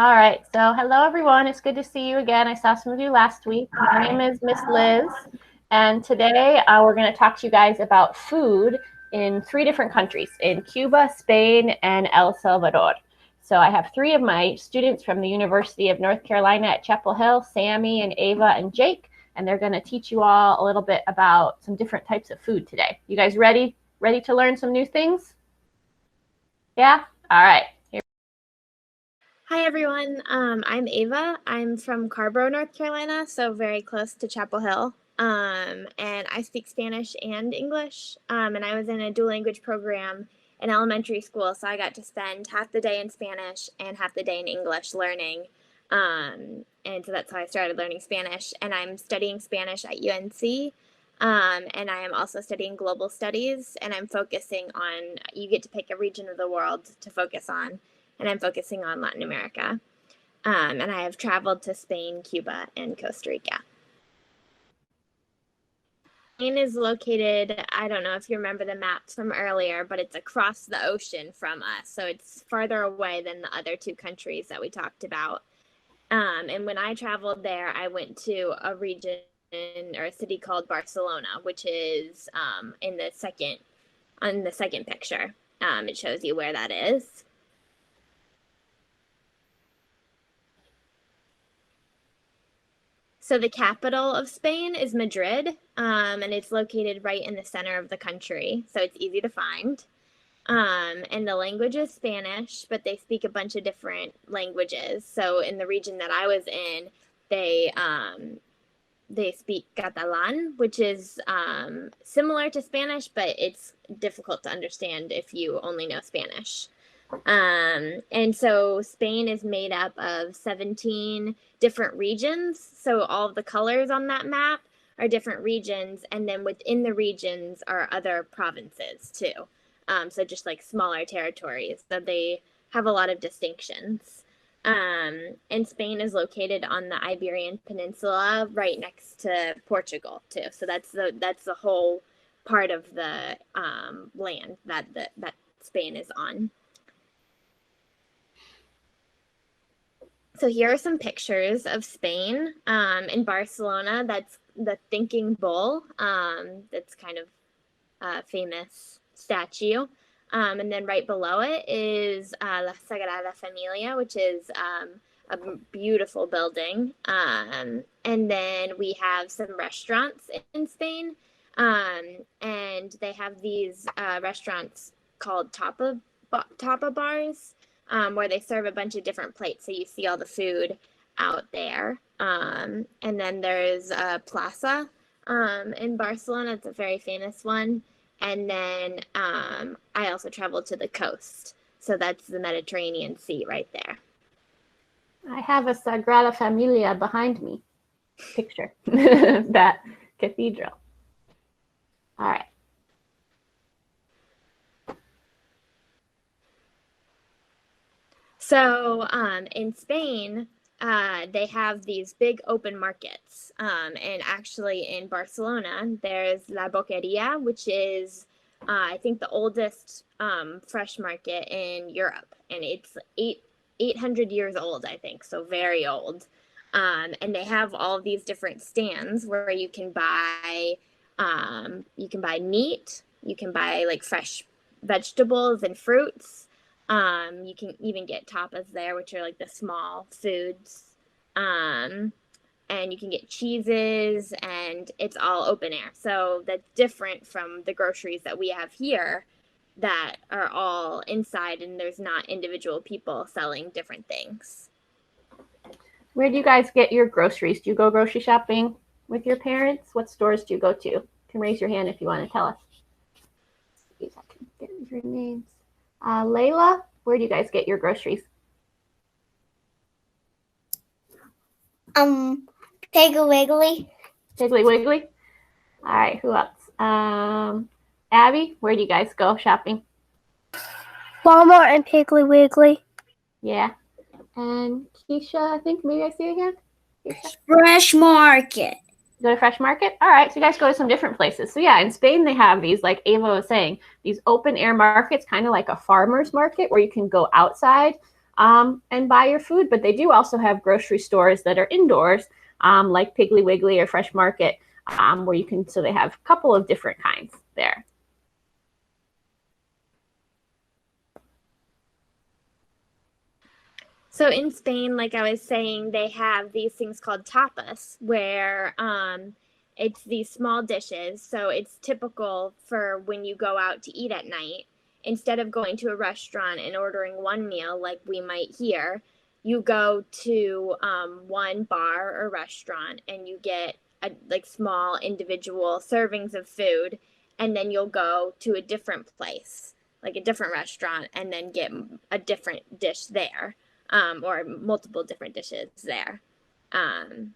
All right, so hello everyone. It's good to see you again. I saw some of you last week. My name is Miss Liz, and today we're going to talk to you guys about food in 3 different countries, in Cuba, Spain, and El Salvador. So I have 3 of my students from the University of North Carolina at Chapel Hill, Sammy and Ava and Jake, and they're going to teach you all a little bit about some different types of food today. You guys ready? Ready to learn some new things? Yeah? All right. Hi everyone, I'm Ava. I'm from Carborough, North Carolina, so very close to Chapel Hill. And I speak Spanish and English. And I was in a dual language program in elementary school, so I got to spend half the day in Spanish and half the day in English learning. And so that's how I started learning Spanish. And I'm studying Spanish at UNC. And I am also studying global studies, and I'm focusing on, you get to pick a region of the world to focus on. And I'm focusing on Latin America. And I have traveled to Spain, Cuba, and Costa Rica. Spain is located, I don't know if you remember the maps from earlier, but it's across the ocean from us. So it's farther away than the other 2 countries that we talked about. And when I traveled there, I went to a region or a city called Barcelona, which is on the second picture. It shows you where that is. So the capital of Spain is Madrid, and it's located right in the center of the country, so it's easy to find. And the language is Spanish, but they speak a bunch of different languages. So in the region that I was in, they speak Catalan, which is similar to Spanish, but it's difficult to understand if you only know Spanish. And so Spain is made up of 17 different regions. So all of the colors on that map are different regions. And then within the regions are other provinces too. So just like smaller territories. So they have a lot of distinctions. And Spain is located on the Iberian Peninsula right next to Portugal too. So that's the whole part of the land that Spain is on. So here are some pictures of Spain. In Barcelona, that's the Thinking Bull. That's kind of a famous statue. And then right below it is La Sagrada Familia, which is a beautiful building. And then we have some restaurants in Spain. And they have these restaurants called Tapa bars. Where they serve a bunch of different plates, so you see all the food out there. And then there's a plaza in Barcelona. It's a very famous one. And then I also traveled to the coast, so that's the Mediterranean Sea right there. I have a Sagrada Familia behind me picture, that cathedral. All right. So in Spain, they have these big open markets. And actually in Barcelona, there's La Boqueria, which is, I think, the oldest fresh market in Europe. And it's 800 years old, I think, so very old. And they have all of these different stands where you can buy meat, you can buy like fresh vegetables and fruits. You can even get tapas there, which are like the small foods. And you can get cheeses, and it's all open air. So that's different from the groceries that we have here that are all inside, and there's not individual people selling different things. Where do you guys get your groceries? Do you go grocery shopping with your parents? What stores do you go to? You can raise your hand if you want to tell us. See if I can get your names. Layla, where do you guys get your groceries? Piggly Wiggly. Piggly Wiggly? All right, who else? Abby, where do you guys go shopping? Walmart and Piggly Wiggly. Yeah. And Keisha, I think maybe I see you again. Keisha? Fresh Market. You go to Fresh Market? All right, so you guys go to some different places. So yeah, in Spain they have these, like Ava was saying, these open air markets, kind of like a farmer's market where you can go outside and buy your food. But they do also have grocery stores that are indoors, like Piggly Wiggly or Fresh Market, where you can, so they have a couple of different kinds there. So in Spain, like I was saying, they have these things called tapas, where it's these small dishes. So it's typical for when you go out to eat at night, instead of going to a restaurant and ordering one meal like we might here, you go to one bar or restaurant and you get like small individual servings of food, and then you'll go to a different place, like a different restaurant, and then get a different dish there. Or multiple different dishes there. And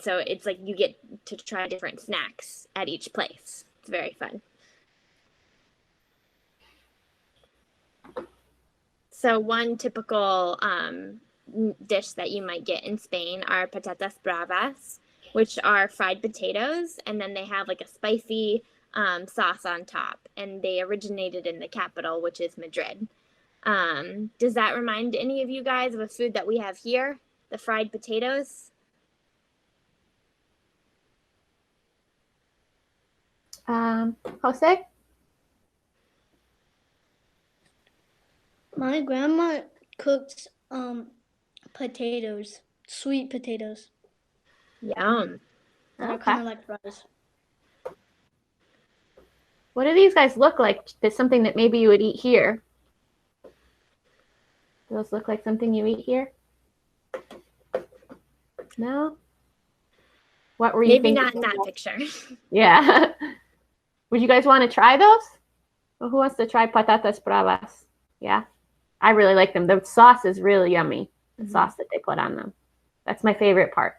so it's like you get to try different snacks at each place. It's very fun. So one typical dish that you might get in Spain are patatas bravas, which are fried potatoes, and then they have like a spicy sauce on top, and they originated in the capital, which is Madrid. Does that remind any of you guys of a food that we have here? The fried potatoes? Jose? My grandma cooks potatoes, sweet potatoes. Yum. That are kind of like fries. What do these guys look like? There's something that maybe you would eat here. Do those look like something you eat here? No? What were you Maybe thinking? not in that picture. Yeah. Would you guys want to try those? Well, who wants to try patatas bravas? Yeah. I really like them. The sauce is really yummy. The sauce that they put on them. That's my favorite part.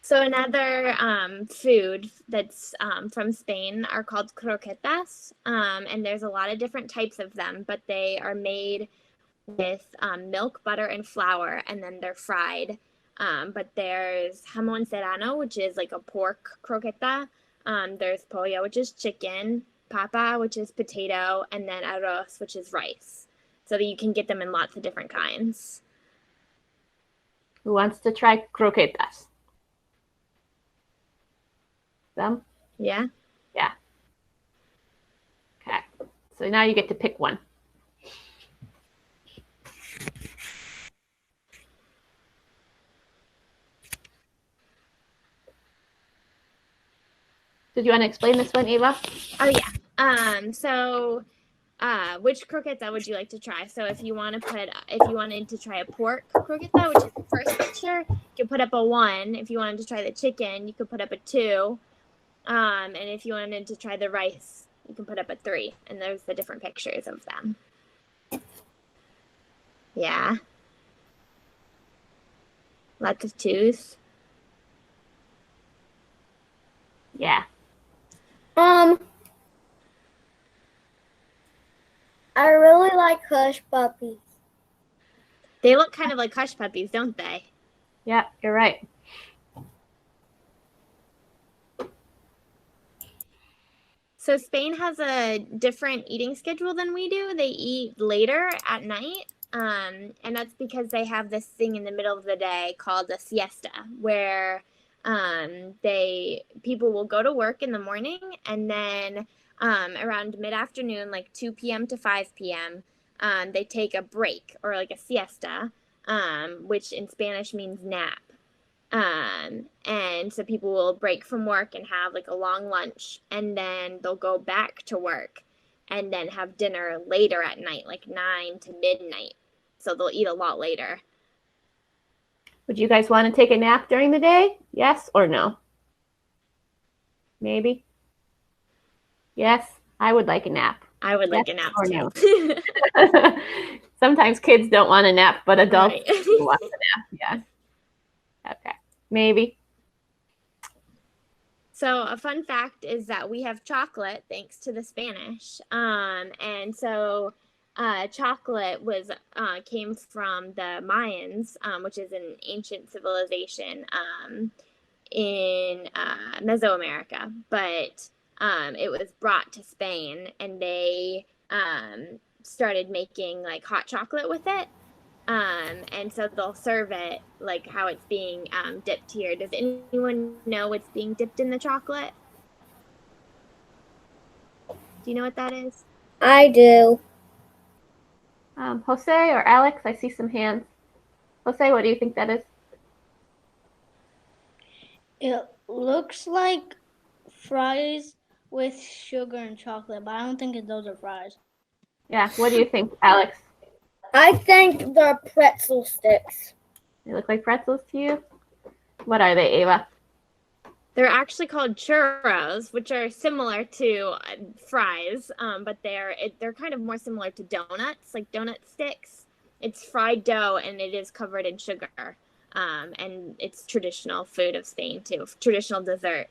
So another food that's from Spain are called croquetas, and there's a lot of different types of them, but they are made with milk, butter, and flour, and then they're fried. But there's jamón serrano, which is like a pork croqueta. There's pollo, which is chicken, papa, which is potato, and then arroz, which is rice. So that you can get them in lots of different kinds. Who wants to try croquetas? Them? Yeah? Yeah. Okay. So now you get to pick one. Did you want to explain this one, Ava? Oh, yeah. Which croqueta would you like to try? So if you wanted to try a pork croqueta, which is the first picture, you could put up a 1. If you wanted to try the chicken, you could put up a 2. And if you wanted to try the rice, you can put up a 3. And there's the different pictures of them. Yeah. Lots of 2s. Yeah. I really like hush puppies. They look kind of like hush puppies, don't they? Yeah, you're right. So Spain has a different eating schedule than we do. They eat later at night. And that's because they have this thing in the middle of the day called a siesta, where people will go to work in the morning, and then around mid-afternoon, like 2 p.m. to 5 p.m., they take a break, or like a siesta, which in Spanish means nap. And so people will break from work and have like a long lunch, and then they'll go back to work and then have dinner later at night, like 9 to midnight. So they'll eat a lot later. Would you guys want to take a nap during the day? Yes or no? Maybe? Yes, I would like a nap. I would like a nap too. No. Sometimes kids don't want a nap, but adults do want a nap. Yeah. Okay. Maybe. So a fun fact is that we have chocolate thanks to the Spanish. And so chocolate came from the Mayans, which is an ancient civilization in Mesoamerica, but it was brought to Spain, and they started making like hot chocolate with it. And so they'll serve it like how it's being dipped here. Does anyone know what's being dipped in the chocolate? Do you know what that is? I do. Jose or Alex, I see some hands. Jose, what do you think that is? It looks like fries with sugar and chocolate, but I don't think those are fries. Yeah, what do you think, Alex? I think they're pretzel sticks. They look like pretzels to you? What are they, Ava? They're actually called churros, which are similar to fries, but they're kind of more similar to donuts, like donut sticks. It's fried dough, and it is covered in sugar, and it's traditional food of Spain too, traditional dessert.